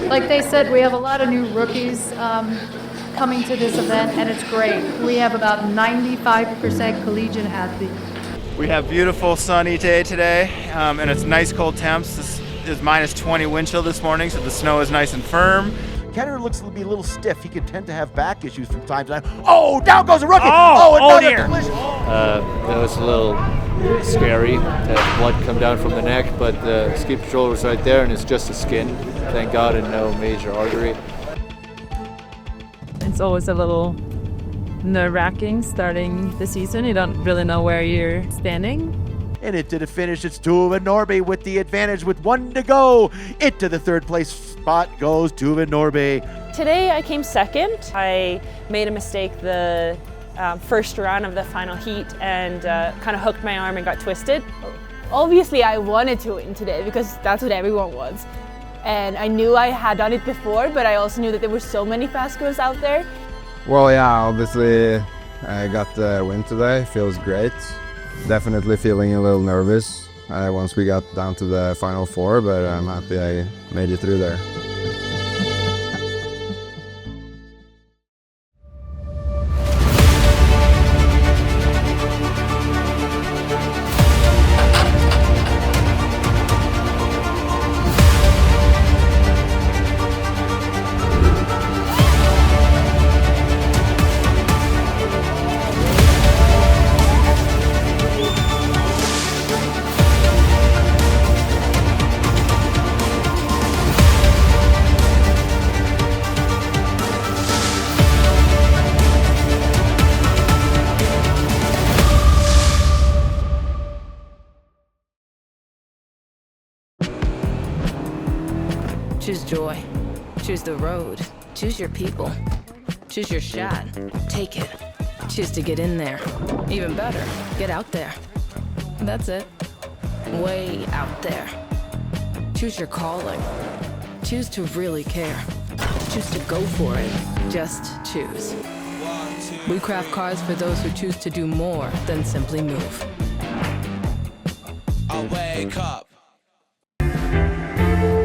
Like they said, we have a lot of new rookies coming to this event, and it's great. We have about 95% collegiate athletes. We have beautiful sunny day today, and it's nice cold temps. This is minus 20 wind chill this morning, so the snow is nice and firm. Kenner looks to be a little stiff. He can tend to have back issues from time to time. Oh, down goes a rookie! Oh dear! That was a little scary to have blood come down from the neck, but the ski patrol was right there, and it's just the skin. Thank God, and no major artery. It's always a little nerve-wracking starting the season. You don't really know where you're standing. And into the finish, it's Tuva Norby with the advantage with 1 to go. Into the third place spot goes Tuva Norby. Today I came second. I made a mistake the first run of the final heat and kind of hooked my arm and got twisted. Obviously I wanted to win today because that's what everyone wants. And I knew I had done it before, but I also knew that there were so many fast girls out there. Well, yeah, obviously I got the win today. Feels great. Definitely feeling a little nervous once we got down to the final four, but I'm happy I made it through there. Choose joy. Choose the road. Choose your people. Choose your shot. Take it. Choose to get in there. Even better, get out there. That's it. Way out there. Choose your calling. Choose to really care. Choose to go for it. Just choose. We craft cars for those who choose to do more than simply move. I'll wake up.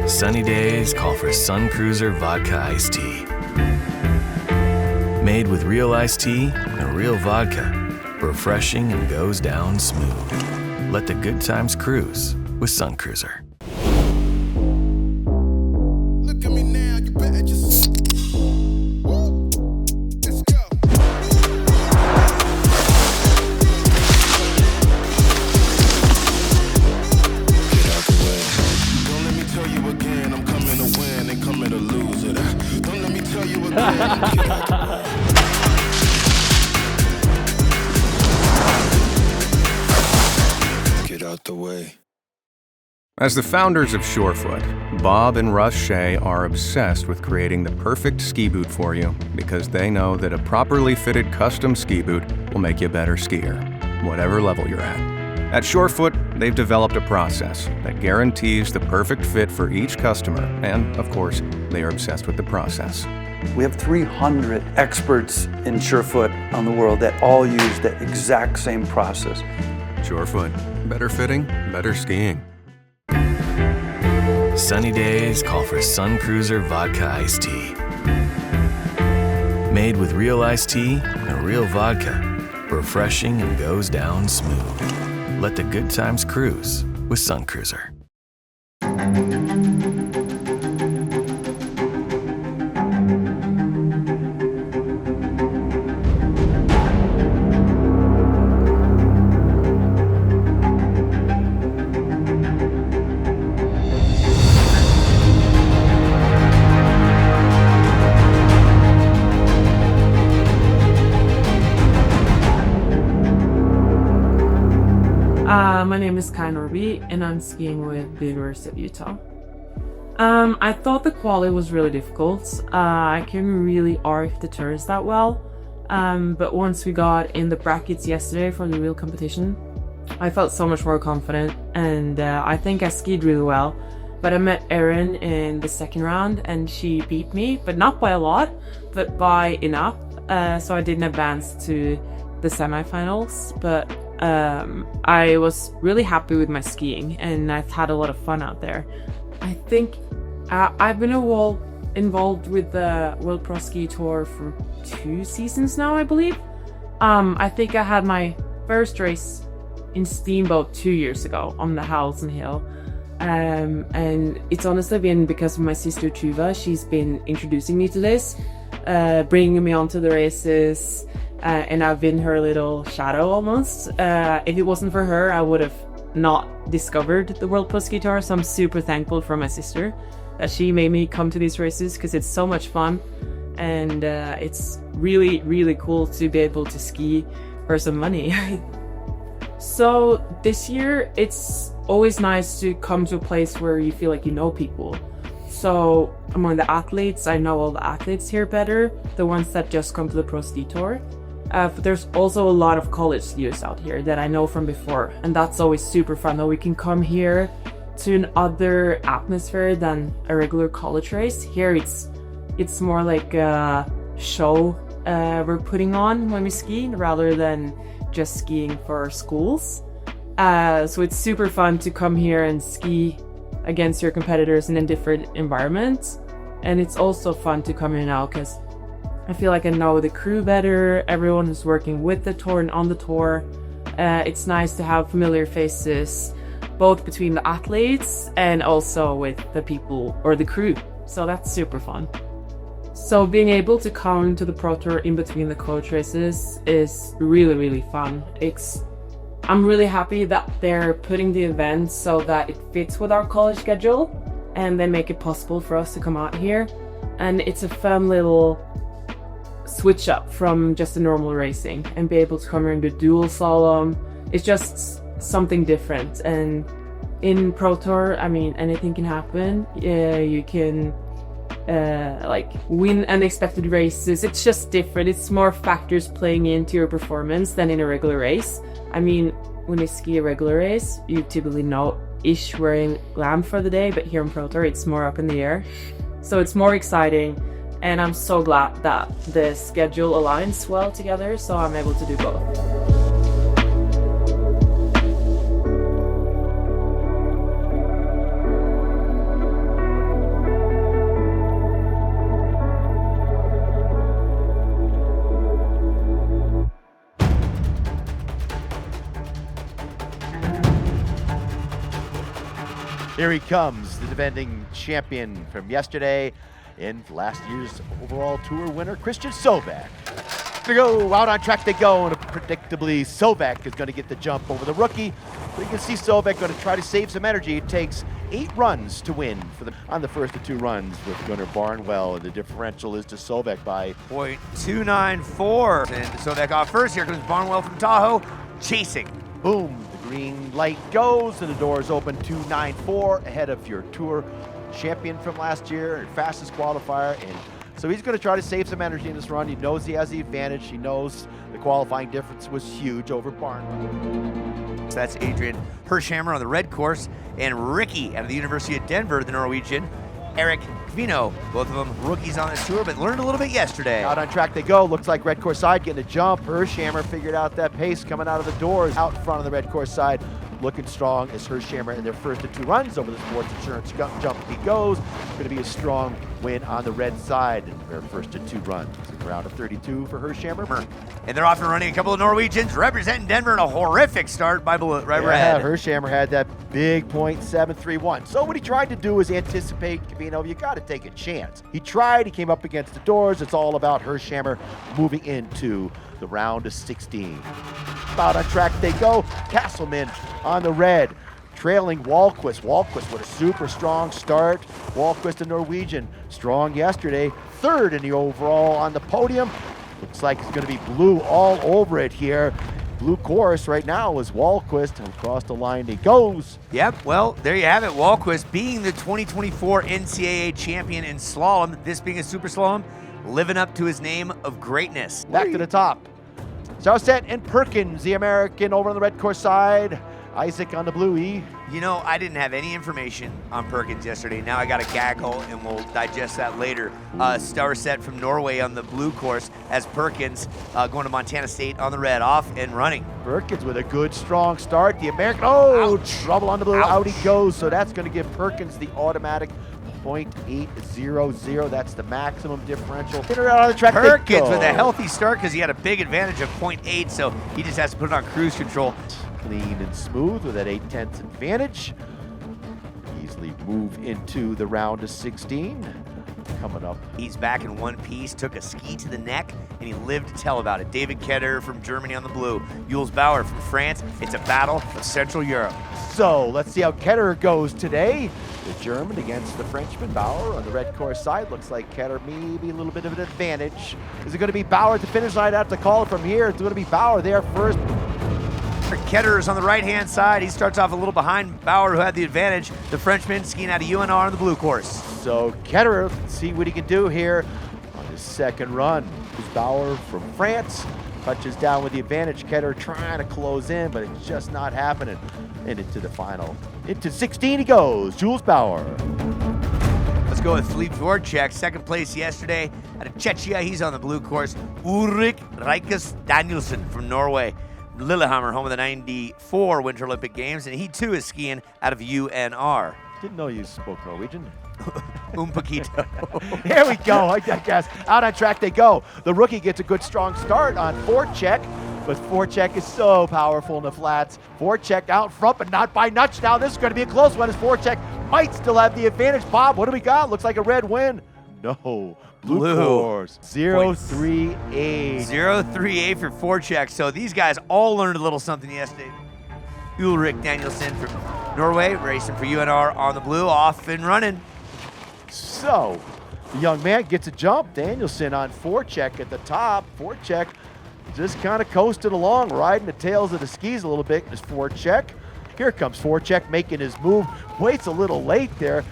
Sunny days call for Sun Cruiser Vodka Iced Tea. Made with real iced tea and real vodka. Refreshing and goes down smooth. Let the good times cruise with Sun Cruiser. Look at me now, you better just. Let's go. Get out the way. Don't let me tell you again, I'm coming to win and coming to lose it. Don't let me tell you again. Get out the way. As the founders of Surefoot, Bob and Russ Shea are obsessed with creating the perfect ski boot for you because they know that a properly fitted custom ski boot will make you a better skier, whatever level you're at. At Surefoot, they've developed a process that guarantees the perfect fit for each customer, and of course, they are obsessed with the process. We have 300 experts in Surefoot on the world that all use the exact same process. Surefoot, better fitting, better skiing. Sunny days call for Sun Cruiser Vodka Iced Tea. Made with real iced tea and real vodka. Refreshing and goes down smooth. Let the good times cruise with Sun Cruiser. My name is Kai Norby, and I'm skiing with the University of Utah. I thought the quali was really difficult. I couldn't really arc the turns that well, but once we got in the brackets yesterday for the real competition, I felt so much more confident, and I think I skied really well. But I met Erin in the second round, and she beat me, but not by a lot, but by enough. So I didn't advance to the semifinals, but I was really happy with my skiing, and I've had a lot of fun out there. I think I've been a wall involved with the World Pro Ski Tour for 2 seasons now, I believe. I think I had my first race in Steamboat 2 years ago on the Howelsen Hill. And it's honestly been because of my sister Tuva. She's been introducing me to this, bringing me onto the races, and I've been her little shadow almost. If it wasn't for her, I would have not discovered the World Pro Ski Tour, so I'm super thankful for my sister that she made me come to these races because it's so much fun, and it's really, really cool to be able to ski for some money. So this year, it's always nice to come to a place where you feel like you know people. So among the athletes, I know all the athletes here better, the ones that just come to the Pro Ski Tour. But there's also a lot of college skiers out here that I know from before, and that's always super fun that we can come here to an other atmosphere than a regular college race. Here it's more like a show we're putting on when we ski rather than just skiing for our schools. So it's super fun to come here and ski against your competitors in a different environment. And it's also fun to come here now because I feel like I know the crew better, everyone who's working with the tour and on the tour. It's nice to have familiar faces, both between the athletes and also with the people or the crew. So that's super fun. So being able to come to the Pro Tour in between the coach races is really, really fun. I'm really happy that they're putting the event so that it fits with our college schedule and they make it possible for us to come out here. And it's a fun little switch up from just the normal racing and be able to come here and do dual slalom. It's just something different. And in Pro Tour, I mean, anything can happen. You can like win unexpected races. It's just different. It's more factors playing into your performance than in a regular race. I mean, when you ski a regular race, you typically know ish where you land for the day, but here in Pro Tour, it's more up in the air. So it's more exciting, and I'm so glad that the schedule aligns well together, so I'm able to do both. Here he comes, the defending champion from yesterday and last year's overall tour winner, Christian Sovak. To go, out on track they go, and predictably Sovak is going to get the jump over the rookie. But you can see Sovak going to try to save some energy. It takes 8 runs to win on the first of 2 runs with Gunnar Barnwell, and the differential is to Sovak by 0.294. And Sovak off first. Here comes Barnwell from Tahoe, chasing. Boom, the green light goes, and the doors open 294 ahead of your tour champion from last year and fastest qualifier. And so he's going to try to save some energy in this run. He knows he has the advantage. He knows the qualifying difference was huge over Barnwell. So that's Adrian Hirschhammer on the red course, and Ricky out of the University of Denver, the Norwegian, Eric Kvino, both of them rookies on this tour, but learned a little bit yesterday. Out on track they go. Looks like red course side getting a jump. Hirschhammer figured out that pace coming out of the doors. Out front on the red course side, looking strong as Hirschhammer in their first of 2 runs over the sports insurance jump. He goes. Going to be a strong win on the red side in their first of 2 runs. Around a 32 for Hirschhammer. And they're off and running. A couple of Norwegians representing Denver in a horrific start by ahead. Hirschhammer had that big .731. So what he tried to do is anticipate Kvino. You got to take a chance. He tried. He came up against the doors. It's all about Hirschhammer moving into the round of 16. Out on track they go. Castleman on the red, trailing Wahlquist. Wahlquist with a super strong start. Wahlquist, a Norwegian, strong yesterday. 3rd in the overall on the podium. Looks like it's going to be blue all over it here. Blue course right now is Wahlquist, and across the line he goes. Yep, well, there you have it. Wahlquist being the 2024 NCAA champion in slalom, this being a super slalom, living up to his name of greatness. Back to the top. Southset and Perkins, the American, over on the red course side. Isaac on the blue E. You know, I didn't have any information on Perkins yesterday. Now I got a gaggle, and we'll digest that later. Star set from Norway on the blue course as Perkins going to Montana State on the red, off and running. Perkins with a good, strong start. The American, trouble on the blue. Out he goes. So that's going to give Perkins the automatic 0.800. That's the maximum differential. In or out on the track. Perkins with a healthy start because he had a big advantage of 0.8, so he just has to put it on cruise control. Clean and smooth with that 0.8 advantage. Easily move into the round of 16. Coming up. He's back in one piece, took a ski to the neck, and he lived to tell about it. David Ketter from Germany on the blue. Jules Bauer from France. It's a battle of Central Europe. So let's see how Ketter goes today. The German against the Frenchman. Bauer on the red course side. Looks like Ketter maybe a little bit of an advantage. Is it going to be Bauer at the finish line? I have to call it from here. It's going to be Bauer there first. Ketter is on the right-hand side. He starts off a little behind Bauer, who had the advantage. The Frenchman skiing out of UNR on the blue course. So Ketter, let's see what he can do here on his second run. There's Bauer from France. Touches down with the advantage. Ketter trying to close in, but it's just not happening. And into the final. Into 16 he goes. Jules Bauer. Let's go with Philippe Voracek, second place yesterday out of Czechia. He's on the blue course. Ulrik Reikus Danielsen from Norway. Lillehammer, home of the 94 Winter Olympic Games, and he too is skiing out of UNR. Didn't know you spoke Norwegian. Poquito. Here we go, I guess. Out on track they go. The rookie gets a good strong start on Voracek, but Voracek is so powerful in the flats. Voracek out front, but not by much now. This is going to be a close one as Voracek might still have the advantage. Bob, what do we got? Looks like a red win. No. Blue course. 0.38. 0.38 for Voracek. So these guys all learned a little something yesterday. Ulrik Danielsen from Norway, racing for UNR on the blue, off and running. So, the young man gets a jump. Danielsen on Voracek at the top. Voracek just kind of coasted along, riding the tails of the skis a little bit as Voracek. Here comes Voracek making his move. Waits a little late there.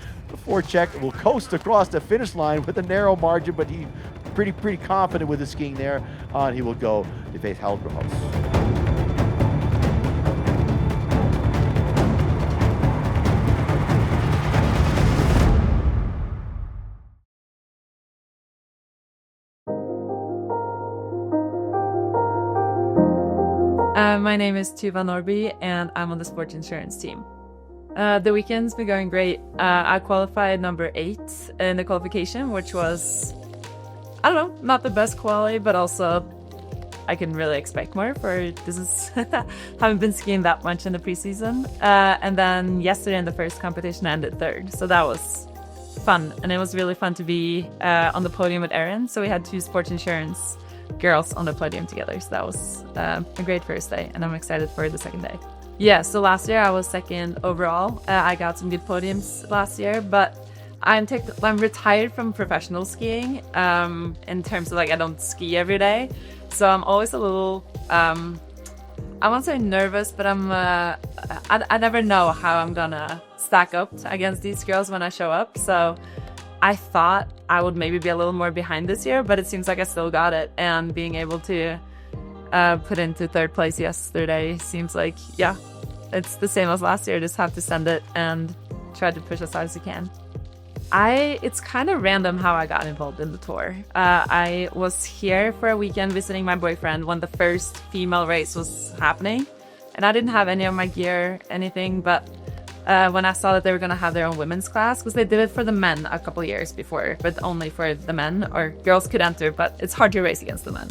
Voracek will coast across the finish line with a narrow margin, but he's pretty confident with his skiing there. On he will go to face Haldgrimos. My name is Tuva Norby, and I'm on the sports insurance team. The weekend's been going great. I qualified number 8 in the qualification, which was, I don't know, not the best quali, but also I can really expect more for this is haven't been skiing that much in the preseason. And then yesterday in the first competition I ended 3rd, so that was fun, and it was really fun to be on the podium with Erin. So we had 2 sports insurance girls on the podium together, so that was a great first day, and I'm excited for the second day. Yeah, so last year I was 2nd overall. I got some good podiums last year, but I'm retired from professional skiing in terms of, like, I don't ski every day, so I'm always a little I won't say nervous, but I never know how I'm gonna stack up against these girls when I show up. So I thought I would maybe be a little more behind this year, but it seems like I still got it, and being able to put into 3rd place yesterday seems like, yeah, it's the same as last year. Just have to send it and try to push as hard as you can. It's kind of random how I got involved in the tour. I was here for a weekend visiting my boyfriend when the first female race was happening, and I didn't have any of my gear, anything, but when I saw that they were going to have their own women's class, because they did it for the men a couple years before, but only for the men, or girls could enter, but it's hard to race against the men.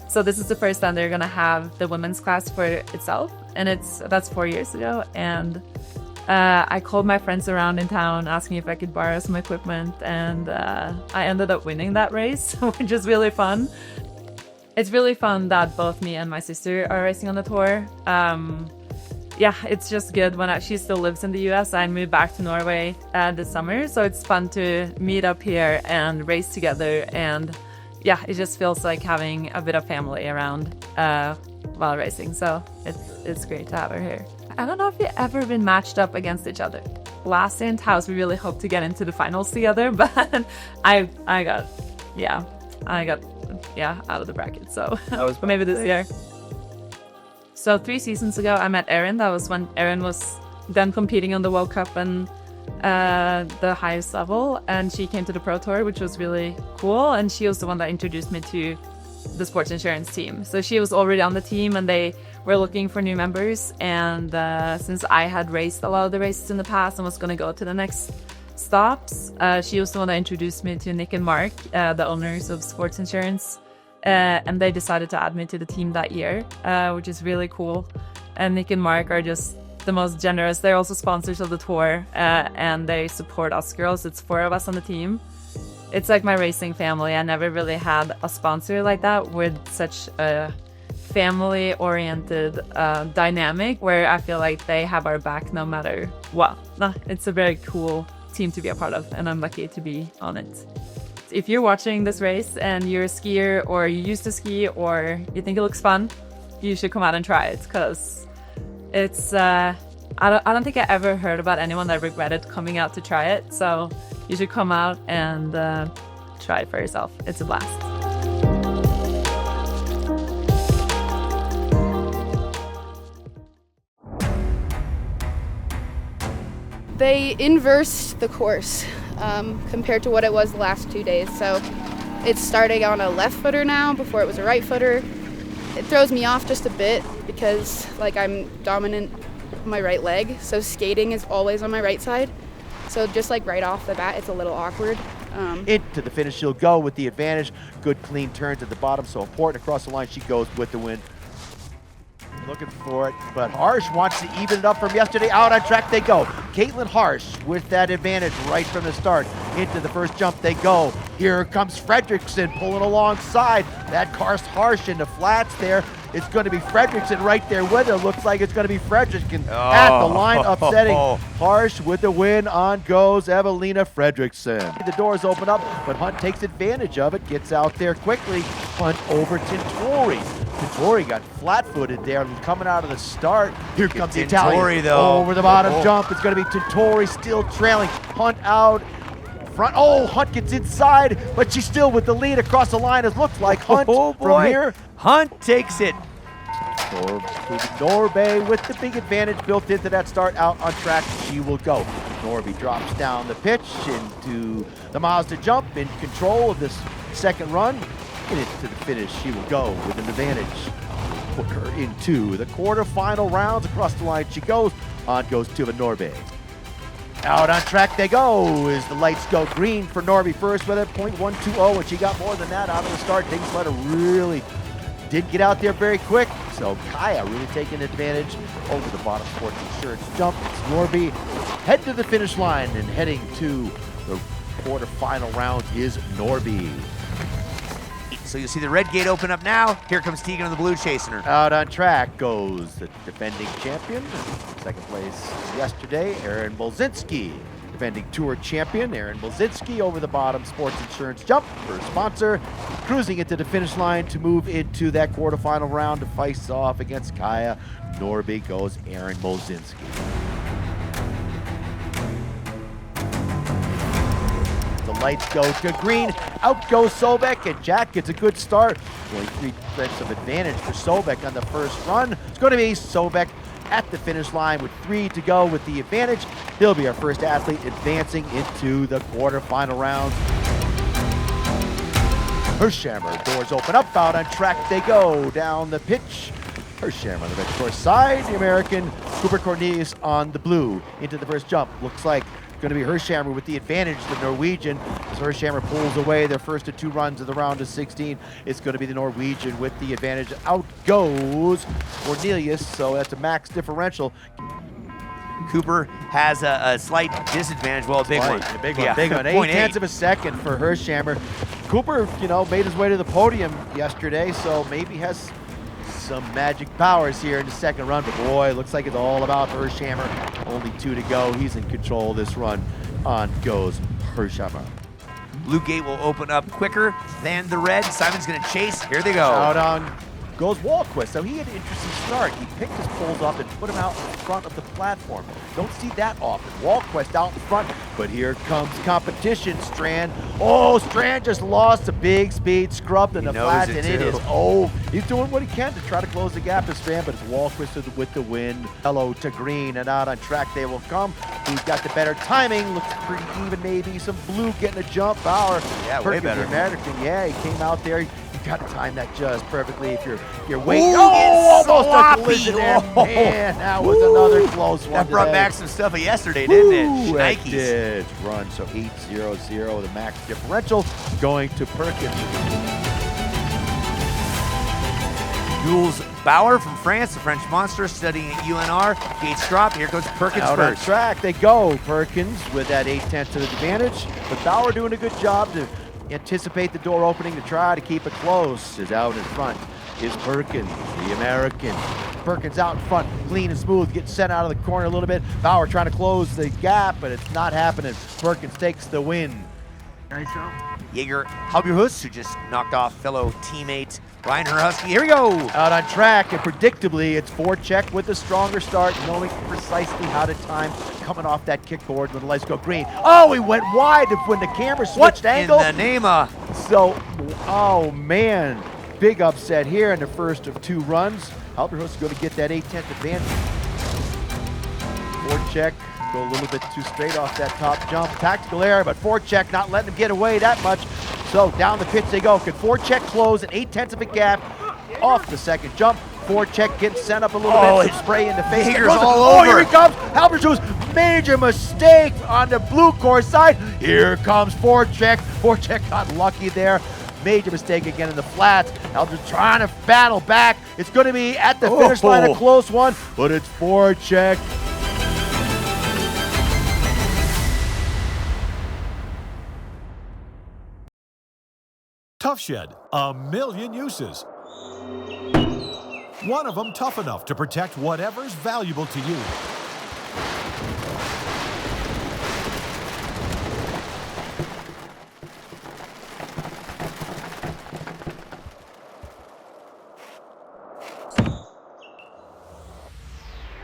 So this is the first time they're going to have the women's class for itself, and that's 4 years ago. And I called my friends around in town asking if I could borrow some equipment, and I ended up winning that race, which is really fun. It's really fun that both me and my sister are racing on the tour. Yeah, it's just good when she still lives in the US. I moved back to Norway this summer, so it's fun to meet up here and race together. And yeah, it just feels like having a bit of family around while racing. So it's great to have her here. I don't know if you've ever been matched up against each other. Last year in Taos, we really hoped to get into the finals together, but I got out of the bracket. So maybe this year. So 3 seasons ago, I met Erin. That was when Erin was then competing on the World Cup and the highest level, and she came to the Pro Tour, which was really cool, and she was the one that introduced me to the sports insurance team. So she was already on the team and they were looking for new members, and since I had raced a lot of the races in the past and was going to go to the next stops, she was the one that introduced me to Nick and Mark, the owners of sports insurance, and they decided to add me to the team that year, which is really cool. And Nick and Mark are just the most generous. They're also sponsors of the tour, and they support us girls. It's 4 of us on the team. It's like my racing family. I never really had a sponsor like that with such a family-oriented dynamic where I feel like they have our back no matter what. It's a very cool team to be a part of, and I'm lucky to be on it. If you're watching this race and you're a skier or you used to ski or you think it looks fun, you should come out and try it, because it's I don't think I ever heard about anyone that regretted coming out to try it. So you should come out and try it for yourself. It's a blast. They inversed the course compared to what it was the last 2 days. So it's starting on a left footer now before it was a right footer. It throws me off just a bit because I'm dominant my right leg, so skating is always on my right side. So just right off the bat, it's a little awkward. Into the finish, she'll go with the advantage. Good clean turns at the bottom, so important. Across the line, she goes with the win. Looking for it, but Harsh wants to even it up from yesterday. Out on track they go. Caitlin Harsh with that advantage right from the start. Into the first jump they go. Here comes Fredrickson pulling alongside. That cars Harsh into flats there. It's going to be Fredrickson right there with her. Looks like it's going to be Fredrickson at the line, upsetting Harsh with the win. On goes Evelina Fredrickson. The doors open up, but Hunt takes advantage of it. Gets out there quickly. Hunt over Tintori. Tintori got flat-footed there coming out of the start. Here comes the Italian over the bottom jump. It's going to be Tintori still trailing. Hunt out front. Oh, Hunt gets inside, but she's still with the lead across the line. It looks like Hunt from here. Hunt takes it. Norby with the big advantage built into that start. Out on track she will go. Norby drops down the pitch into the Mazda jump, in control of this second run. And into the finish she will go with an advantage. Put her into the quarterfinal rounds. Across the line she goes. On goes Tuva Norby. Out on track they go as the lights go green for Norby first with a .120, and she got more than that out of the start. Dingsletter really did get out there very quick, so Kaya really taking advantage over the bottom sports insurance jump. It's Norby head to the finish line, and heading to the quarterfinal round is Norby. So you see the red gate open up now. Here comes Tegan on the blue chasing her. Out on track goes the defending champion. Second place yesterday, Erin Bolzinski. Defending tour champion, Erin Bolzinski over the bottom sports insurance jump. Her sponsor cruising into the finish line to move into that quarterfinal round to face off against Kaya. Norby goes Erin Bolzinski. The lights go to green. Out goes Sobek, and Jack gets a good start. Only 3 threats of advantage for Sobek on the first run. It's going to be Sobek at the finish line with 3 to go with the advantage. He'll be our first athlete advancing into the quarterfinal round. Hershammer, doors open up, out on track they go down the pitch. Hershammer on the red course side, the American Cooper Cornelius on the blue. Into the first jump, looks like going to be Hershammer with the advantage, the Norwegian. As Hershammer pulls away their first of 2 runs of the round of 16, it's going to be the Norwegian with the advantage. Out goes Cornelius, so that's a max differential. Cooper has a slight disadvantage. Well, a big one. A big one, big one. 8/10 of a second for Hershammer. Cooper, made his way to the podium yesterday, so maybe has some magic powers here in the second run, but boy, it looks like it's all about Hershammer. Only 2 to go. He's in control of this run. On goes Hershammer. Blue gate will open up quicker than the red. Simon's going to chase. Here they go. Out on goes Wahlquist. So he had an interesting start. He picked his poles up and put them out in front of the platform. Don't see that often. Wahlquist out in front, but here comes competition. Strand. Oh, Strand just lost a big speed, scrubbed in the flat, and it is he's doing what he can to try to close the gap to Strand, but it's Wahlquist with the win. Hello to green, and out on track they will come. He's got the better timing. Looks pretty even, maybe some blue getting a jump. Bauer, yeah, way better. American, yeah, he came out there. You got to time that just perfectly if you're waiting. Almost a collision there. Man, that was another close one. That brought back some stuff of yesterday, didn't it? Nikes did run, so 8-0-0, the max differential going to Perkins. Jules Bauer from France, the French monster, studying at UNR. Gates drop. Here goes Perkins Out on first. track they go. Perkins with that 8/10 of advantage, but Bauer doing a good job to anticipate the door opening to try to keep it close. Is out in front is Perkins, the American. Perkins out in front, clean and smooth, getting sent out of the corner a little bit. Bauer trying to close the gap, but it's not happening. Perkins takes the win. Nice job. Jaeger Halberhus, who just knocked off fellow teammate Ryan Herhusky. Here we go. Out on track, and predictably, it's forecheck with a stronger start, knowing precisely how to time coming off that kickboard when the lights go green. Oh, he went wide when the camera switched angle. In the name of? So, oh man, big upset here in the first of 2 runs. Halberhus is going to get that 8/10 advantage. Forecheck. Go a little bit too straight off that top jump. Tactical error, but forecheck not letting him get away that much. So down the pitch they go. Can forecheck close an 8/10 of a gap off the second jump? Forecheck gets sent up a little bit. Some spray in the face. Jaeger's all over. Oh, here he comes. Halberhus, major mistake on the blue course side. Here comes forecheck. Forecheck got lucky there. Major mistake again in the flats. Halberhus trying to battle back. It's going to be at the finish line, a close one, but it's forecheck. Tough Shed, a million uses. One of them tough enough to protect whatever's valuable to you.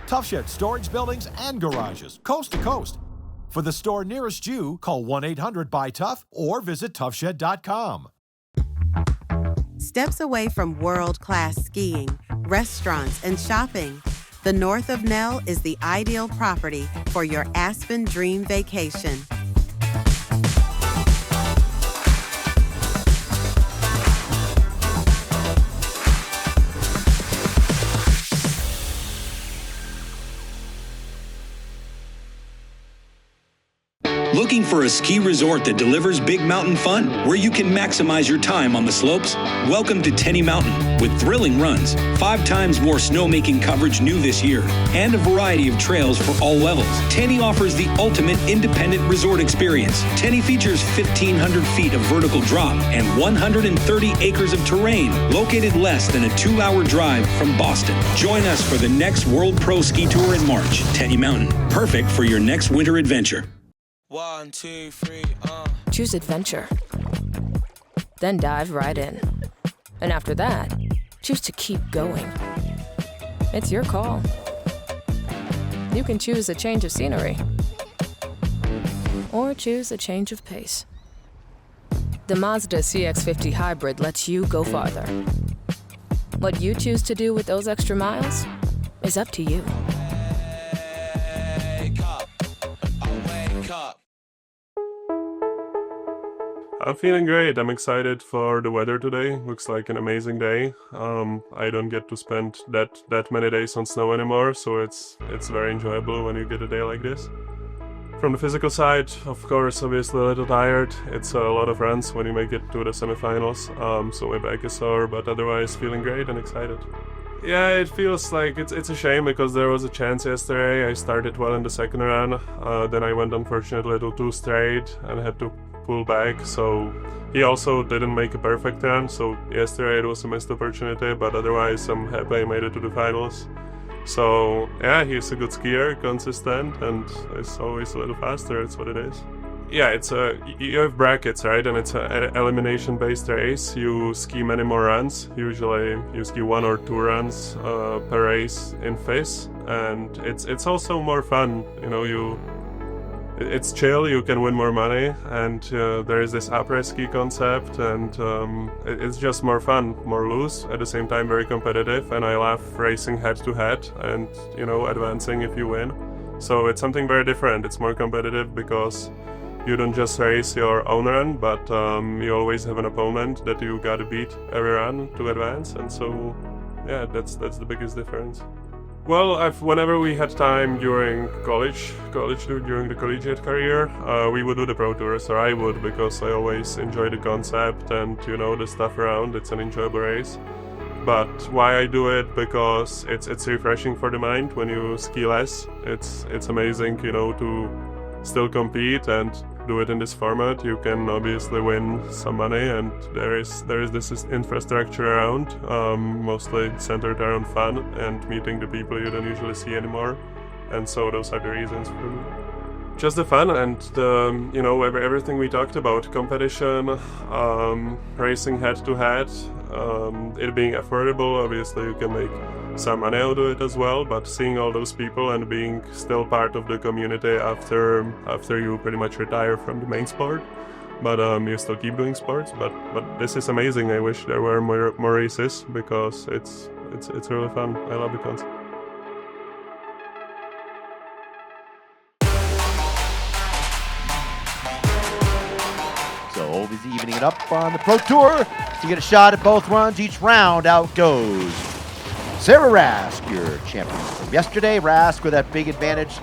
Tough Shed storage buildings and garages, coast to coast. For the store nearest you, call 1-800-BUY-TOUGH or visit toughshed.com. Steps away from world-class skiing, restaurants, and shopping, the north of Nell is the ideal property for your Aspen Dream Vacation. Looking for a ski resort that delivers big mountain fun, where you can maximize your time on the slopes? Welcome to Tenny Mountain, with thrilling runs, 5 times more snowmaking coverage new this year, and a variety of trails for all levels. Tenny offers the ultimate independent resort experience. Tenny features 1,500 feet of vertical drop and 130 acres of terrain, located less than a 2-hour drive from Boston. Join us for the next World Pro Ski Tour in March. Tenny Mountain, perfect for your next winter adventure. 1, 2, 3, Choose adventure. Then dive right in. And after that, choose to keep going. It's your call. You can choose a change of scenery. Or choose a change of pace. The Mazda CX-50 Hybrid lets you go farther. What you choose to do with those extra miles is up to you. I'm feeling great. I'm excited for the weather today. Looks like an amazing day. I don't get to spend that many days on snow anymore, so it's very enjoyable when you get a day like this. From the physical side, of course, obviously a little tired. It's a lot of runs when you make it to the semifinals, so my back is sore, but otherwise feeling great and excited. Yeah, it feels like it's a shame because there was a chance yesterday. I started well in the second run, then I went unfortunately to 2 straight and had to pull back, so he also didn't make a perfect run, so yesterday it was a missed opportunity, but otherwise I'm happy I made it to the finals. So yeah, he's a good skier, consistent, and is always a little faster, it's what it is. Yeah, you have brackets, right? And it's an elimination-based race. You ski many more runs. Usually, you ski 1 or 2 runs per race in FIS, and it's also more fun. You know, it's chill. You can win more money, and there is this après-ski concept, and it's just more fun, more loose. At the same time, very competitive, and I love racing head-to-head, and advancing if you win. So it's something very different. It's more competitive because you don't just race your own run, but you always have an opponent that you gotta beat every run to advance, and so yeah, that's the biggest difference. Well, whenever we had time during during the collegiate career, we would do the Pro Tours, or I would, because I always enjoy the concept and the stuff around. It's an enjoyable race. But why I do it? Because it's refreshing for the mind when you ski less. It's amazing, to still compete and do it in this format. You can obviously win some money, and there is this infrastructure around, mostly centered around fun and meeting the people you don't usually see anymore. And so those are the reasons for me. Just the fun and the everything we talked about: competition, racing head to head, it being affordable. Obviously, you can make some money out of it as well, but seeing all those people and being still part of the community after you pretty much retire from the main sport, but you still keep doing sports. But this is amazing. I wish there were more races, because it's really fun. I love the concept. So Ovi's evening it up on the Pro Tour to get a shot at both runs. Each round out goes Sarah Rask, your champion from yesterday. Rask with that big advantage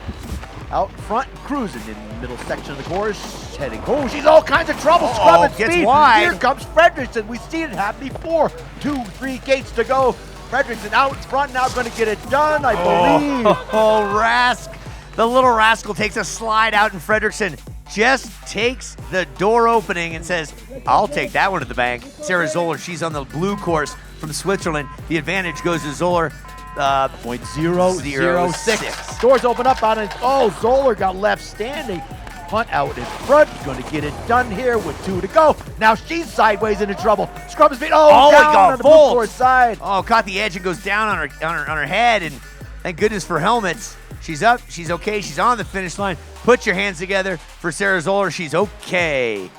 out front, cruising in the middle section of the course, heading. Oh, she's all kinds of trouble. Scrubbing gets speed. wide. Here comes Fredrickson. We've seen it happen before. 2-3 gates to go. Fredrickson out in front now, going to get it done, I believe. Oh, Rask. The little rascal takes a slide out, and Fredrickson just takes the door opening and says, I'll take that one to the bank. Sarah Zoller, she's on the blue course from Switzerland. The advantage goes to Zoller. 0.006. Doors open up on it. Oh, Zoller got left standing. Hunt out in front. Going to get it done here with 2 to go. Now she's sideways into trouble. Scrubs feet. Oh, down on the blue course side. Oh, caught the edge and goes down on her head. And thank goodness for helmets. She's up. She's okay. She's on the finish line. Put your hands together for Sarah Zoller. She's okay.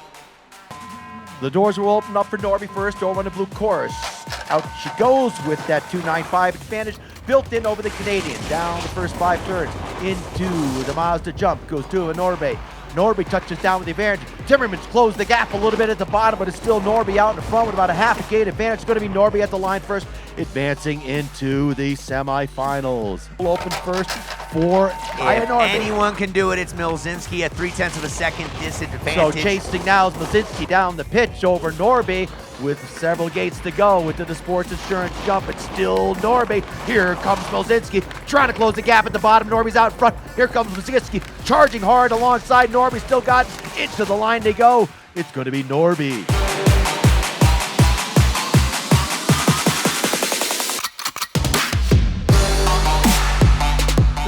The doors will open up for Norby first over on the blue course. Out she goes with that 2.95 advantage built in over the Canadian. Down the first 5 turns into the Mazda jump. Goes to a Norby. Norby touches down with the advantage. Timmermans closed the gap a little bit at the bottom, but it's still Norby out in the front with about a half a gate advantage. It's going to be Norby at the line first, advancing into the semifinals. We'll open first for anyone can do it. It's Milzinski at 0.3 of a second disadvantage. So chasing now is Milzinski down the pitch over Norby with several gates to go into the sports insurance jump. It's still Norby. Here comes Milzinski trying to close the gap at the bottom. Norby's out front. Here comes Milzinski charging hard alongside Norby. Still got into the line to go. It's going to be Norby.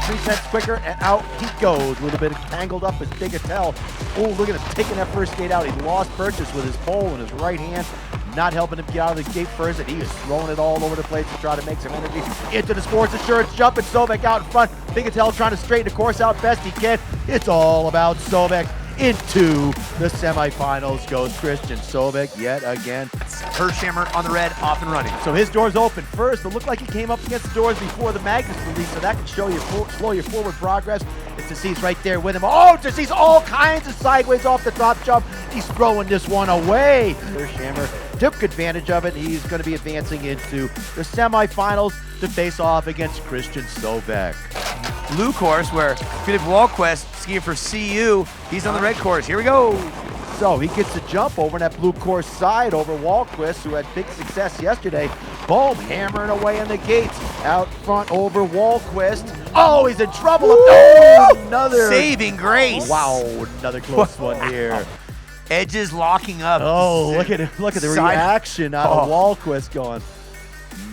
3 cents quicker, and out he goes. A little bit tangled up as Big Attell. Oh, look at him taking that first gate out. He lost purchase with his pole in his right hand, not helping him get out of the gate first, and he is throwing it all over the place to try to make some energy into the sports insurance jump, and Sobek out in front. Big Attell trying to straighten the course out best he can. It's all about Sobek. Into the semifinals goes Christian Sobek yet again. Hershammer on the red, off and running. So his doors open first. It looked like he came up against the doors before the Magnus release, so that can show you slow your forward progress. It's Tassis right there with him. Oh, Tassis all kinds of sideways off the top jump. He's throwing this one away. Hershammer took advantage of it. He's going to be advancing into the semifinals to face off against Christian Sobek. Blue course where Philip Walquist skiing for CU. He's on the red course. Here we go. So he gets a jump over in that blue course side over Walquist, who had big success yesterday. Boom, hammering away in the gates. Out front over Walquist. Oh, he's in trouble. Oh, another saving grace. Wow, another close one here. Edges locking up. Oh, look at the reaction out of Walquist going,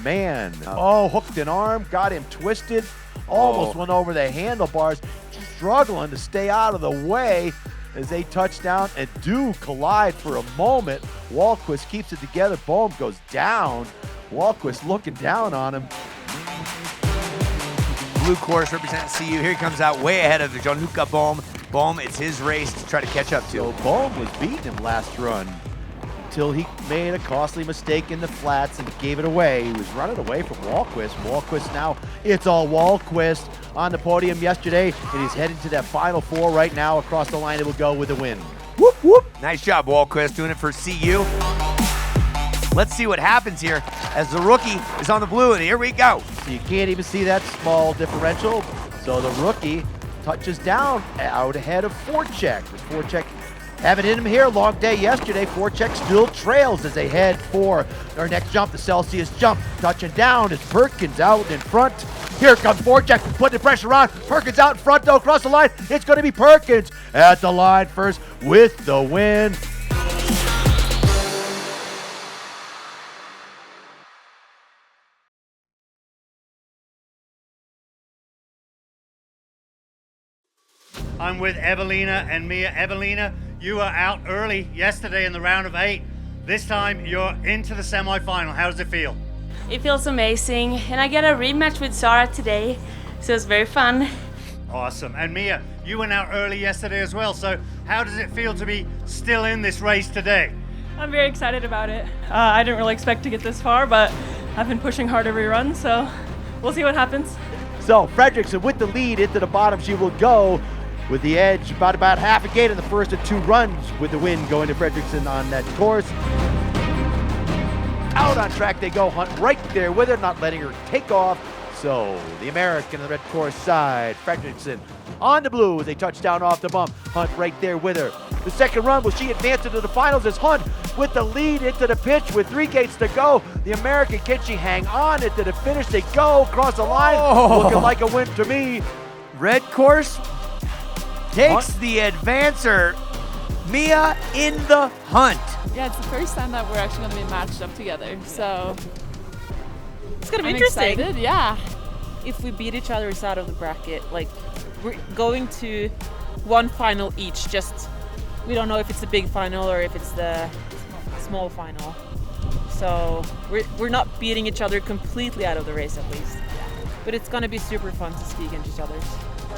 man. Oh, hooked an arm, got him twisted. Almost went over the handlebars, struggling to stay out of the way. as they touch down and do collide for a moment. Wahlquist keeps it together. Bohm goes down. Wahlquist looking down on him. Blue course representing CU. Here he comes out way ahead of Jean-Luc Bohm. Bohm, it's his race to try to catch up to. So Bohm was beating him last run until he made a costly mistake in the flats and gave it away. He was running away from Wahlquist. Wahlquist now, it's all Wahlquist on the podium yesterday, and he's heading to that Final Four right now. Across the line, it will go with the win. Whoop, whoop. Nice job, Wahlquist, doing it for CU. Let's see what happens here as the rookie is on the blue, and here we go. So you can't even see that small differential. So the rookie touches down out ahead of Voracek. With Voracek having it in him here, long day yesterday. Voracek still trails as they head for their next jump, the Celsius jump. Touching down is Perkins out in front. Here comes Voracek, putting the pressure on. Perkins out in front though, across the line. It's going to be Perkins at the line first with the win. I'm with Evelina and Mia. Evelina, you were out early yesterday in the round of 8. This time you're into the semifinal. How does it feel? It feels amazing, and I get a rematch with Zara today, so it's very fun. Awesome. And Mia, you went out early yesterday as well, so how does it feel to be still in this race today? I'm very excited about it. I didn't really expect to get this far, but I've been pushing hard every run, so we'll see what happens. So Fredrickson with the lead into the bottom. She will go with the edge about half a gate in the first of 2 runs, with the win going to Fredrickson on that course. Out on track they go. Hunt right there with her, not letting her take off. So the American on the red course side, Fredrickson on the blue as they touch down off the bump. Hunt right there with her. The second run, will she advance into the finals as Hunt with the lead into the pitch with 3 gates to go. The American, can she hang on into the finish? They go across the line, looking like a win to me. Red course takes the advancer. Mia in the hunt. Yeah, it's the first time that we're actually going to be matched up together, so it's going to be I'm interesting. Excited, yeah. If we beat each other out of the bracket, like we're going to one final each, just we don't know if it's the big final or if it's the small final. So we're not beating each other completely out of the race at least. But it's going to be super fun to ski against each other.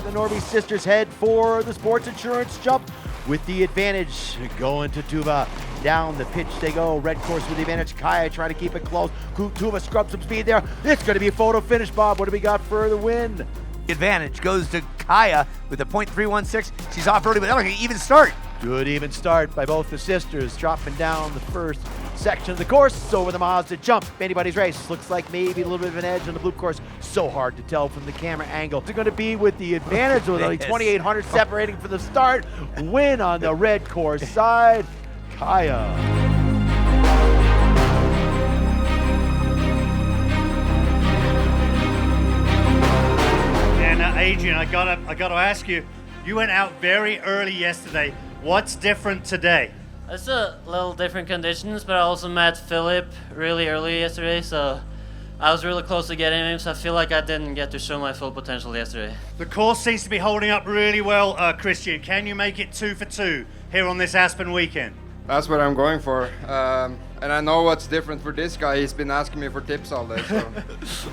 The Norby sisters head for the sports insurance jump with the advantage going to Tuva. Down the pitch they go. Red course with the advantage. Kaya trying to keep it close. Tuva scrubs some speed there. It's going to be a photo finish, Bob. What do we got for the win? The advantage goes to Kaya with a .316. She's off early, but that was an even start. Good even start by both the sisters, dropping down the first section of the course over the Mazda jump. Anybody's race. Looks like maybe a little bit of an edge on the blue course. So hard to tell from the camera angle. They're going to be with the advantage with only 2,800 separating for the start. Win on the red course side. Kaya. And Adrian, I gotta ask you, you went out very early yesterday. What's different today? It's a little different conditions, but I also met Philip really early yesterday, so I was really close to getting him, so I feel like I didn't get to show my full potential yesterday. The course seems to be holding up really well, Christian. Can you make it 2 for 2 here on this Aspen weekend? That's what I'm going for. And I know what's different for this guy. He's been asking me for tips all day. So.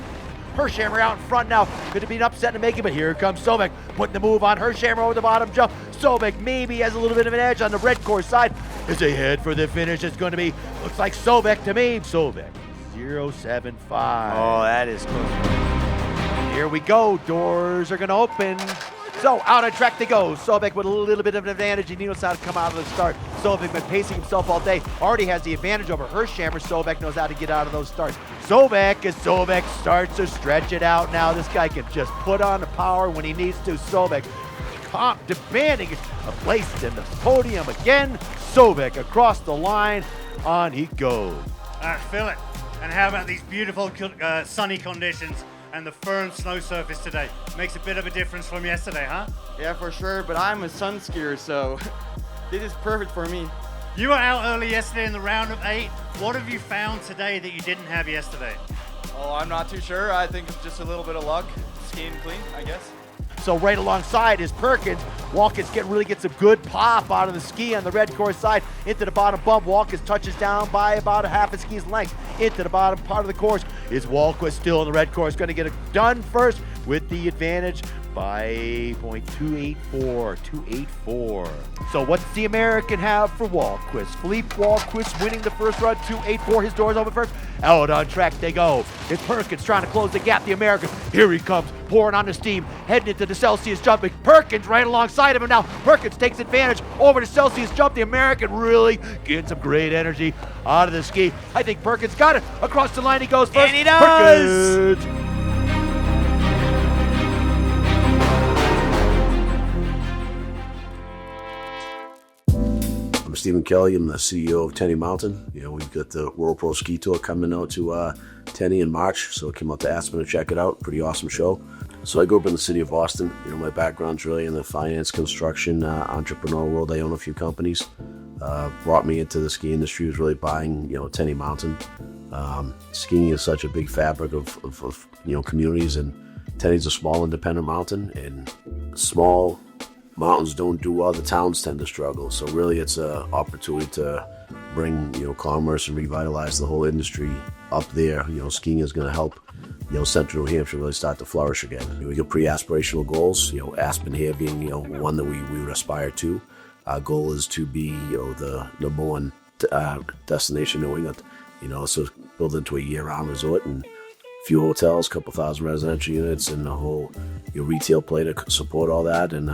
Hershammer out in front now. Could have been upset to make it, but here comes Sobek putting the move on Hershammer over the bottom jump. Sobek maybe has a little bit of an edge on the red course side. As they head for the finish, it's going to be, looks like Sobek to me. Sobek, 0.75. Oh, that is close. Here we go. Doors are going to open. So out on track they go. Sobek with a little bit of an advantage. He knows how to come out of the start. Sobek been pacing himself all day. Already has the advantage over Hershammer. Sobek knows how to get out of those starts. Sobek, as Sobek starts to stretch it out now. This guy can just put on the power when he needs to. Sobek demanding a place in the podium again. Sobek across the line. On he goes. Philip, and how about these beautiful sunny conditions and the firm snow surface today? Makes a bit of a difference from yesterday, huh? Yeah, for sure, but I'm a sun skier, so this is perfect for me. You were out early yesterday in the round of 8. What have you found today that you didn't have yesterday? Oh, I'm not too sure. I think it's just a little bit of luck. Skiing clean, I guess. So right alongside is Perkins. Watkins really gets a good pop out of the ski on the red course side into the bottom bump. Watkins touches down by about a half a ski's length into the bottom part of the course. Is Wahlquist still in the red course? Going to get it done first with the advantage by .284. So what's the American have for Wahlquist? Philippe Wahlquist winning the first run, 284. His doors open first. Out on track they go. It's Perkins trying to close the gap. The American, here he comes, pouring on the steam, heading into the Celsius jump. Perkins right alongside of him now. Perkins takes advantage over the Celsius jump. The American really getting some great energy out of the ski. I think Perkins got it. Across the line he goes first. And he does! Perkins. I'm Stephen Kelly. I'm the CEO of Tenny Mountain. We've got the World Pro Ski Tour coming out to Tenny in March, so came out to Aspen to check it out. Pretty awesome show. So I grew up in the city of Boston. My background's really in the finance, construction, entrepreneurial world. I own a few companies. Brought me into the ski industry was really buying, Tenny Mountain. Skiing is such a big fabric of communities, and Tenny's a small independent mountain, and small mountains don't do well, the towns tend to struggle. So really it's an opportunity to bring, commerce and revitalize the whole industry up there. Skiing is going to help, Central New Hampshire really start to flourish again. We got pretty aspirational goals, Aspen here being, one that we would aspire to. Our goal is to be, the number one destination in New England, so build into a year-round resort and a few hotels, couple thousand residential units, and the whole retail play to support all that. And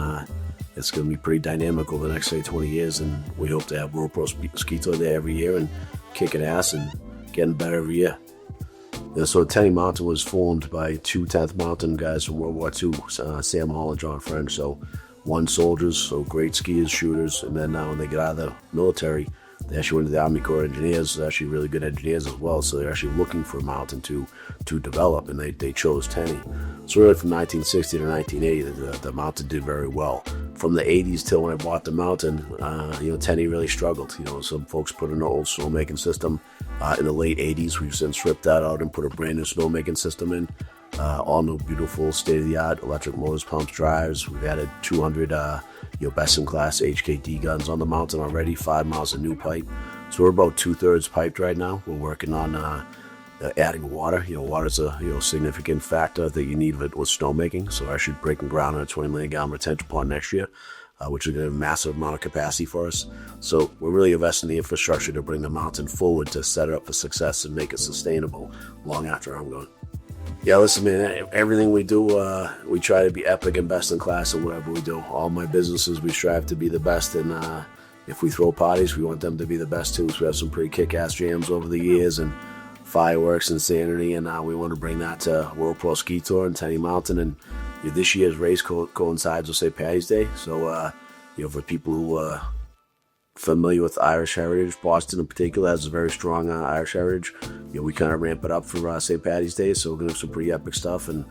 it's going to be pretty dynamic over the next, 20 years. And we hope to have World Pro Ski Tour there every year and kicking ass and getting better every year. So Tenny Mountain was formed by two 10th Mountain guys from World War II, Sam Hall and John French. So one soldiers, so great skiers, shooters, and then when they get out of the military, they actually went to the Army Corps of Engineers, actually really good engineers as well. So they're actually looking for a mountain to develop, and they chose Tenny. So really from 1960 to 1980, the mountain did very well. From the 80s till when I bought the mountain, Tenny really struggled. Some folks put in an old snowmaking system. In the late 80s, we've since stripped that out and put a brand new snowmaking system in. All new, beautiful, state-of-the-art electric motors, pumps, drives. We've added 200 best-in-class HKD guns on the mountain already, 5 miles of new pipe. So we're about 2/3 piped right now. We're working on adding water. Water's a significant factor that you need with snowmaking. So we're actually breaking ground on a 20 million gallon retention pond next year, which is going to have a massive amount of capacity for us. So we're really investing in the infrastructure to bring the mountain forward to set it up for success and make it sustainable long after I'm gone. Yeah, listen, man, everything we do, we try to be epic and best in class in whatever we do. All my businesses, we strive to be the best, and if we throw parties, we want them to be the best too. So we have some pretty kick-ass jams over the years, and fireworks, insanity, and we want to bring that to World Pro Ski Tour and Tenny Mountain. And this year's race coincides with St. Patty's Day, so for people who are familiar with Irish heritage, Boston in particular has a very strong Irish heritage. We kind of ramp it up for St. Patty's Day, so we're gonna have some pretty epic stuff and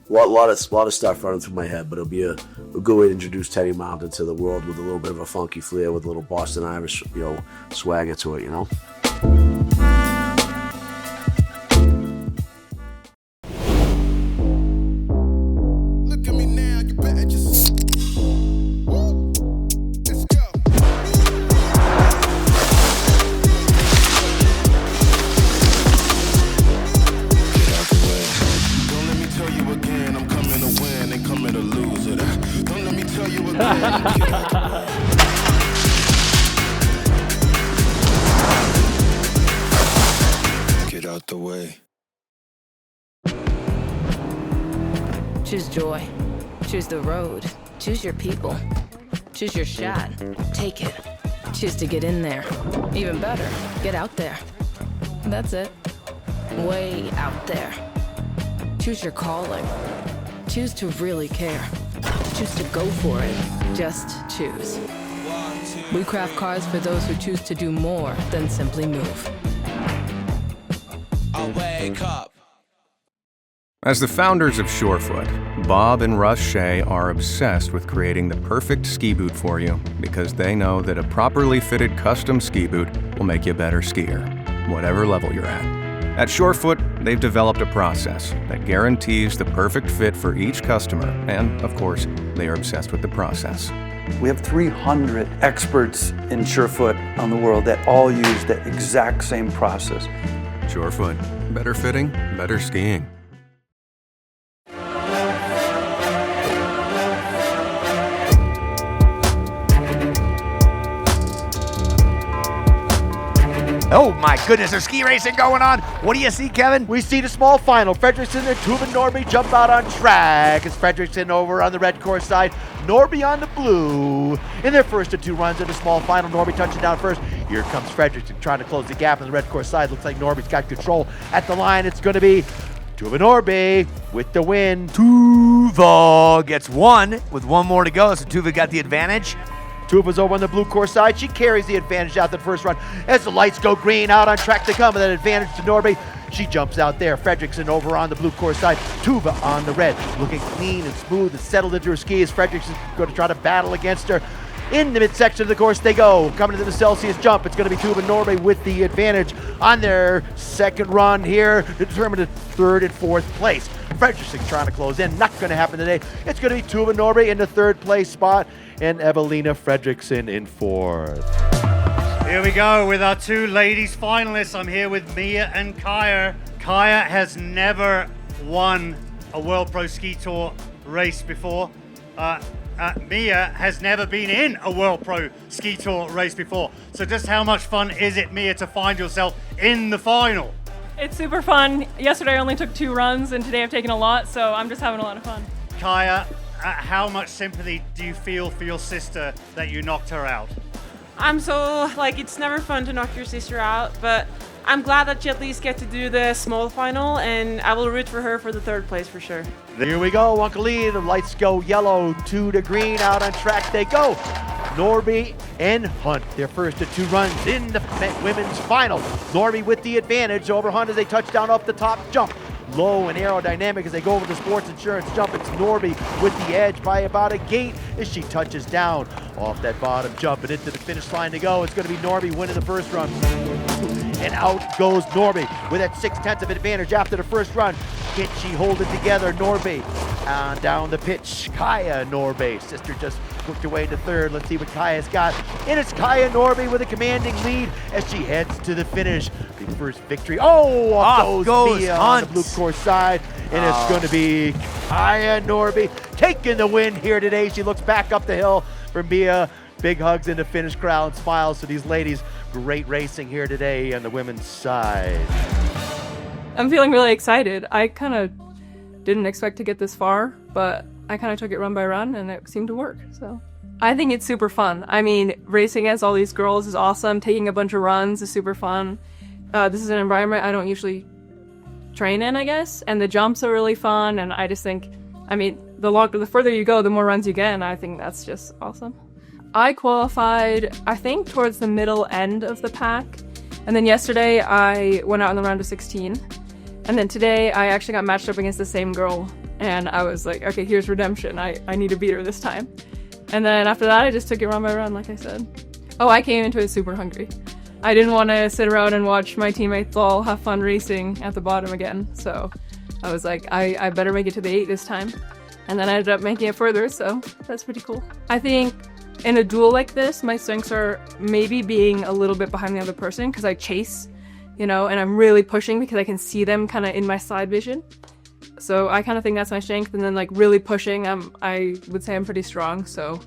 a lot of stuff running through my head. But it'll be a good way to introduce Tenny Mountain to the world with a little bit of a funky flair, with a little Boston Irish, swagger to it, Get out the way. Choose joy. Choose the road. Choose your people. Choose your shot. Take it. Choose to get in there. Even better, get out there. That's it. Way out there. Choose your calling. Choose to really care. Choose to go for it. Just choose. We craft cars for those who choose to do more than simply move. I wake up. As the founders of Surefoot, Bob and Russ Shea are obsessed with creating the perfect ski boot for you because they know that a properly fitted custom ski boot will make you a better skier, whatever level you're at. At Surefoot, they've developed a process that guarantees the perfect fit for each customer, and of course, they are obsessed with the process. We have 300 experts in Surefoot on the world that all use the exact same process. Surefoot, better fitting, better skiing. Oh my goodness, there's ski racing going on. What do you see, Kevin? We see the small final. Fredrickson and Tuva Norby jump out on track. It's Fredrickson over on the red course side, Norby on the blue. In their first of two runs in the small final, Norby touching down first. Here comes Fredrickson trying to close the gap on the red course side. Looks like Norby's got control at the line. It's going to be Tuva Norby with the win. Tuva gets one with one more to go, so Tuva got the advantage. Tuva's over on the blue course side. She carries the advantage out the first run as the lights go green, out on track to come with that advantage to Norby. She jumps out there. Fredrickson over on the blue course side. Tuva on the red, looking clean and smooth and settled into her skis. Fredrickson's going to try to battle against her. In the midsection of the course they go. Coming to the Celsius jump. It's going to be Tuva Norby with the advantage on their second run here, determined at third and fourth place. Fredrickson trying to close in. Not going to happen today. It's going to be Tuva Norby in the third place spot and Evelina Fredrickson in fourth. Here we go with our two ladies finalists. I'm here with Mia and Kaya. Kaya has never won a World Pro Ski Tour race before. Mia has never been in a World Pro Ski Tour race before. So just how much fun is it, Mia, to find yourself in the final? It's super fun. Yesterday I only took 2 runs, and today I've taken a lot, so I'm just having a lot of fun. Kaya, how much sympathy do you feel for your sister that you knocked her out? I'm so, it's never fun to knock your sister out, but I'm glad that you at least get to do the small final, and I will root for her for the third place for sure. Here we go, Uncle Lee. The lights go yellow, 2 to green. Out on track they go. Norby and Hunt, their first of 2 runs in the women's final. Norby with the advantage over Hunt as they touch down off the top jump. Low and aerodynamic as they go over the sports insurance jump. It's Norby with the edge by about a gate as she touches down off that bottom jump and into the finish line to go. It's going to be Norby winning the first run. And out goes Norby with that 0.6 of advantage after the first run. Can she hold it together? Norby down the pitch. Kaya Norby. Sister just worked her way to third. Let's see what Kaya's got. And it's Kaya Norby with a commanding lead as she heads to the finish. The first victory. Oh, off goes Mia on the blue course side. And it's going to be Kaya Norby taking the win here today. She looks back up the hill for Mia. Big hugs in the finish crowd and smiles to these ladies. Great racing here today on the women's side. I'm feeling really excited. I kind of didn't expect to get this far, but I kind of took it run by run and it seemed to work. So I think it's super fun. I mean, racing against all these girls is awesome. Taking a bunch of runs is super fun. This is an environment I don't usually train in, I guess, and the jumps are really fun. And I just think, I mean, the further you go, the more runs you get, and I think that's just awesome. I qualified, I think, towards the middle end of the pack. And then yesterday I went out in the round of 16. And then today I actually got matched up against the same girl. And I was like, okay, here's redemption. I need to beat her this time. And then after that, I just took it run by run, like I said. Oh, I came into it super hungry. I didn't want to sit around and watch my teammates all have fun racing at the bottom again. So I was like, I better make it to the 8 this time. And then I ended up making it further, so that's pretty cool. I think in a duel like this, my strengths are maybe being a little bit behind the other person because I chase, and I'm really pushing because I can see them kind of in my side vision. So I kind of think that's my strength. And then really pushing, I would say I'm pretty strong. So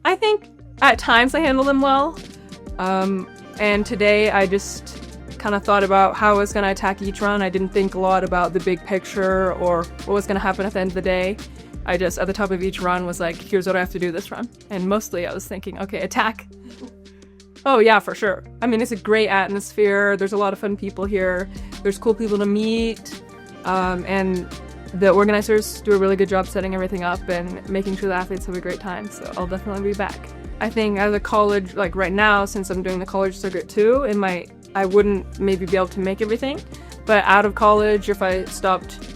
I think at times I handle them well. And today I just kind of thought about how I was going to attack each run. I didn't think a lot about the big picture or what was going to happen at the end of the day. I just, at the top of each run, was like, here's what I have to do this run. And mostly I was thinking, okay, attack. Oh yeah, for sure. I mean, it's a great atmosphere. There's a lot of fun people here. There's cool people to meet. And the organizers do a really good job setting everything up and making sure the athletes have a great time. So I'll definitely be back. I think as a college, right now, since I'm doing the college circuit too, I wouldn't maybe be able to make everything. But out of college, if I stopped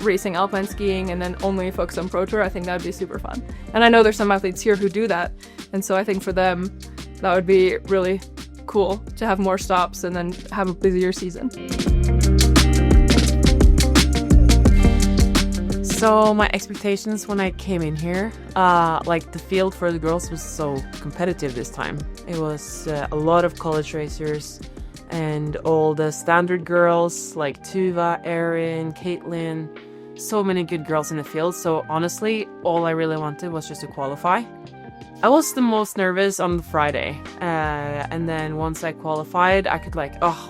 racing alpine skiing and then only focus on Pro Tour, I think that would be super fun. And I know there's some athletes here who do that, and so I think for them that would be really cool to have more stops and then have a busier season. So my expectations when I came in here, like the field for the girls was so competitive this time. It was a lot of college racers and all the standard girls like Tuva, Erin, Caitlin, so many good girls in the field. So honestly, all I really wanted was just to qualify. I was the most nervous on the Friday, and then once I qualified, I could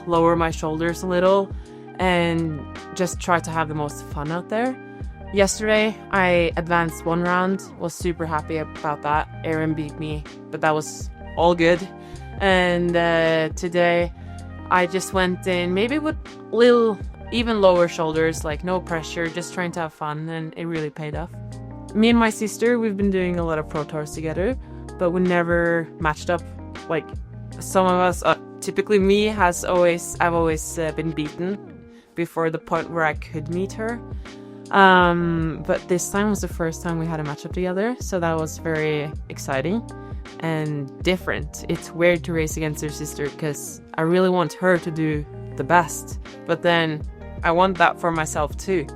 lower my shoulders a little and just try to have the most fun out there. Yesterday, I advanced one round, was super happy about that. Erin beat me, but that was all good. And today, I just went in maybe with little, even lower shoulders, like no pressure, just trying to have fun, and it really paid off. Me and my sister, we've been doing a lot of pro tours together, but we never matched up. Like some of us, typically me, I've always been beaten before the point where I could meet her. But this time was the first time we had a matchup together, so that was very exciting and different. It's weird to race against her sister because I really want her to do the best, but then I want that for myself too.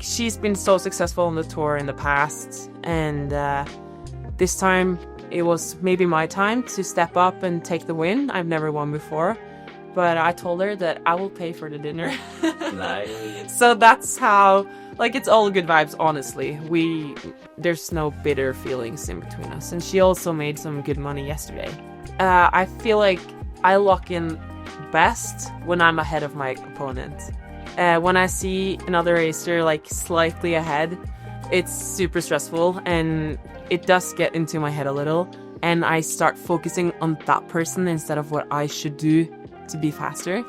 She's been so successful on the tour in the past, and this time it was maybe my time to step up and take the win. I've never won before, but I told her that I will pay for the dinner. Nice. So that's how, it's all good vibes, honestly. There's no bitter feelings in between us, and she also made some good money yesterday. I feel like I lock in best when I'm ahead of my opponent. When I see another racer slightly ahead, it's super stressful and it does get into my head a little, and I start focusing on that person instead of what I should do to be faster.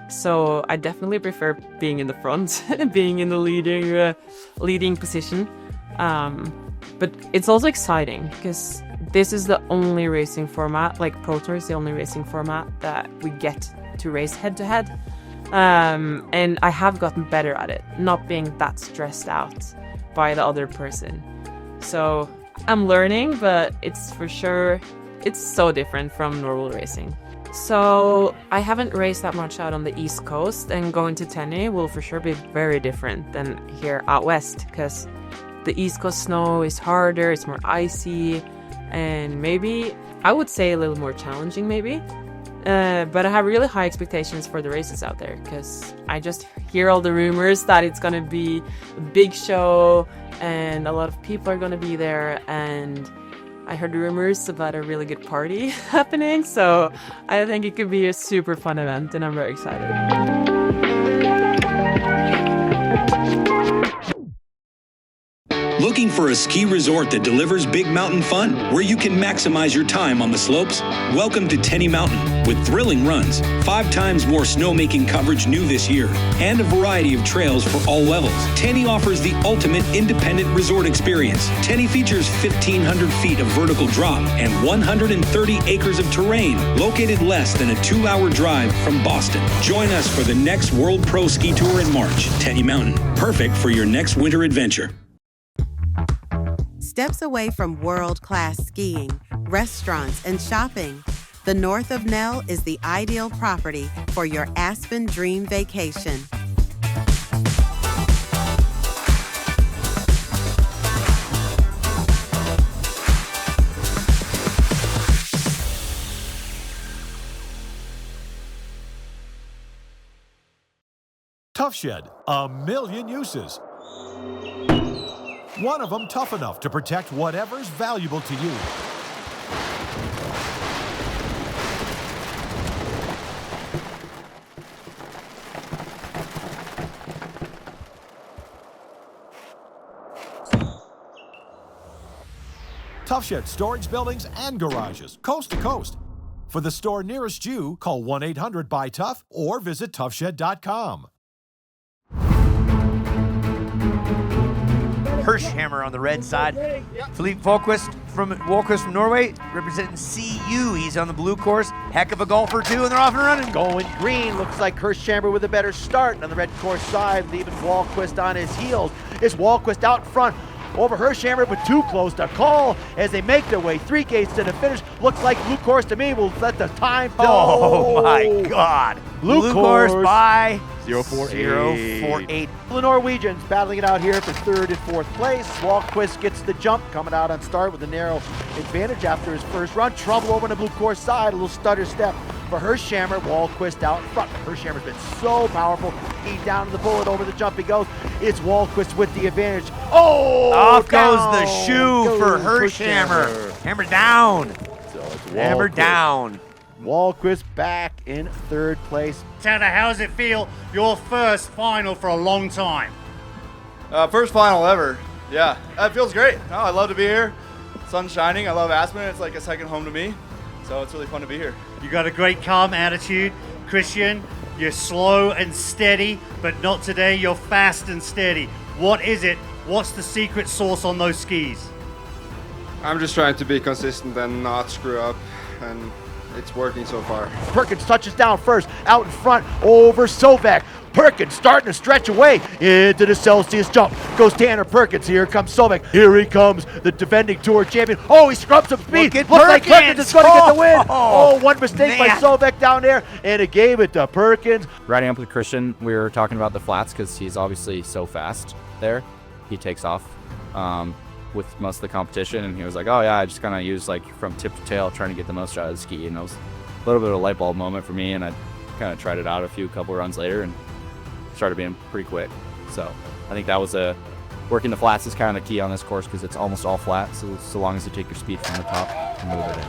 So I definitely prefer being in the front, being in the leading position. But it's also exciting because this is the only racing format, Pro Tour is the only racing format that we get to race head to head. And I have gotten better at it, not being that stressed out by the other person. So I'm learning, but it's for sure, it's so different from normal racing. So I haven't raced that much out on the East Coast, and going to Tenny will for sure be very different than here out west, because the East Coast snow is harder, it's more icy, and maybe, I would say a little more challenging maybe. But I have really high expectations for the races out there, because I just hear all the rumors that it's going to be a big show and a lot of people are going to be there, and I heard rumors about a really good party happening, so I think it could be a super fun event, and I'm very excited. Looking for a ski resort that delivers big mountain fun, where you can maximize your time on the slopes? Welcome to Tenny Mountain, with thrilling runs, 5 times more snowmaking coverage new this year, and a variety of trails for all levels. Tenny offers the ultimate independent resort experience. Tenny features 1,500 feet of vertical drop and 130 acres of terrain, located less than a 2-hour drive from Boston. Join us for the next World Pro Ski Tour in March. Tenny Mountain, perfect for your next winter adventure. Steps away from world-class skiing, restaurants, and shopping, the north of Nell is the ideal property for your Aspen Dream Vacation. Tough Shed, a million uses. One of them tough enough to protect whatever's valuable to you. Tough Shed storage buildings and garages, coast to coast. For the store nearest you, call 1-800-BUY-TOUGH or visit toughshed.com. Hirschhammer on the red side. Philippe Walquist from Norway, representing CU. He's on the blue course. Heck of a golfer, too, and they're off and running. Going green. Looks like Hirschhammer with a better start on the red course side, leaving Walquist on his heels. It's Walquist out front. over Hirschhammer, but too close to call as they make their way 3 gates to the finish. Looks like Blue Course to me will let the time go. Oh my God. Blue Course by 048. The Norwegians battling it out here for 3rd and 4th place. Wahlquist gets the jump, coming out on start with a narrow advantage after his first run. Trouble over on the Blue Course side, a little stutter step for Hirschhammer. Wahlquist out in front. Hirschhammer's been so powerful. He's down to the bullet, over the jump he goes. It's Wahlquist with the advantage. Oh! Off down goes the shoe for goes Hirschhammer. Hammer down. So it's Hammer Wahlquist. down. Wahlquist back in 3rd place. Tanner, how does it feel? Your first final for a long time. First final ever. Yeah, it feels great. No, I love to be here. Sun's shining. I love Aspen. It's like a second home to me. So it's really fun to be here. You got a great calm attitude. Christian, you're slow and steady, but not today. You're fast and steady. What is it? What's the secret sauce on those skis? I'm just trying to be consistent and not screw up, and it's working so far. Perkins touches down first, out in front, over Sovek. Perkins starting to stretch away into the Celsius jump. Goes Tanner Perkins. Here comes Sovek. Here he comes, the defending tour champion. Oh, he scrubs some speed. Looks like Perkins is going to get the win. Oh, one mistake by Sovek down there, and it gave it to Perkins. Riding up with Christian, we were talking about the flats because he's obviously so fast there. He takes off with most of the competition, and he was like, oh yeah, I just kind of use like from tip to tail trying to get the most out of the ski, and it was a little bit of a light bulb moment for me, and I kind of tried it out a couple runs later and started being pretty quick. So I think that was working the flats is kind of the key on this course because it's almost all flat, so long as you take your speed from the top and move it in.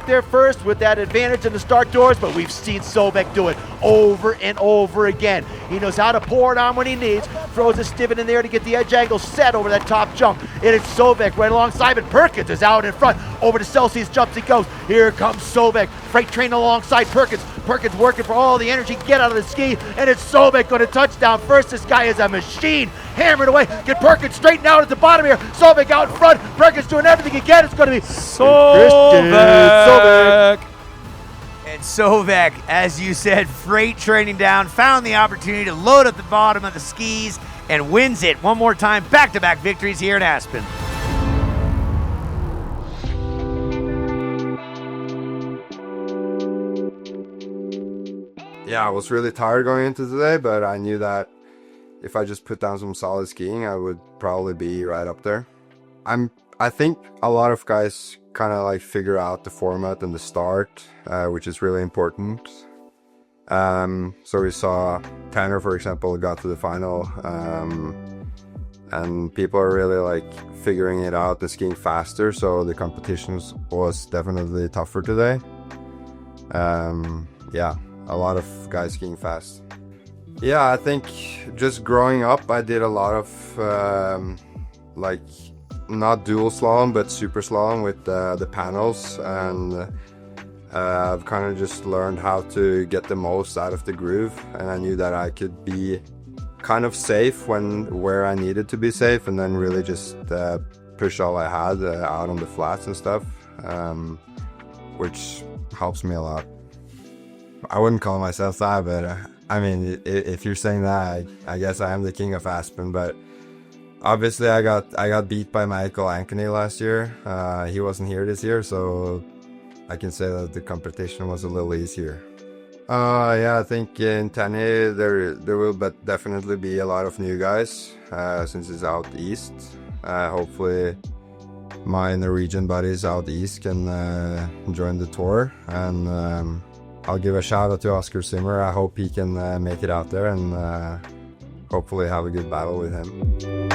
There first with that advantage in the start doors, but we've seen Sovek do it over and over again. He knows how to pour it on when he needs, throws a stivin in there to get the edge angle set over that top jump. And it's Sovek right alongside, but Perkins is out in front. Over to Celsius jumps he goes. Here comes Sovek, freight train alongside Perkins. Perkins working for all the energy, get out of the ski, and it's Sovek going to touchdown first. This guy is a machine, hammered away. Get Perkins straightened out at the bottom here. Sovek out in front. Perkins doing everything he can. It's going to be Sovek. And Sovek, as you said, freight training down, found the opportunity to load up the bottom of the skis and wins it one more time. Back-to-back victories here in Aspen. Yeah, I was really tired going into today, but I knew that if I just put down some solid skiing, I would probably be right up there. I think a lot of guys kind of like figure out the format and the start, which is really important. So we saw Tanner, for example, got to the final, and people are really like figuring it out and skiing faster. So the competition was definitely tougher today. Yeah, a lot of guys skiing fast. Yeah, I think just growing up, I did a lot of like not dual slalom, but super slalom with the panels, and I've kind of just learned how to get the most out of the groove, and I knew that I could be kind of safe where I needed to be safe, and then really just push all I had out on the flats and stuff, which helps me a lot. I wouldn't call myself that, but I mean, if you're saying that, I guess I am the king of Aspen. But obviously, I got beat by Michael Ankeny last year. He wasn't here this year, so I can say that the competition was a little easier. Yeah, I think in Tenny there will definitely be a lot of new guys since it's out east. Hopefully, my Norwegian buddies out east can join the tour, and I'll give a shout out to Oscar Zimmer. I hope he can make it out there and hopefully have a good battle with him.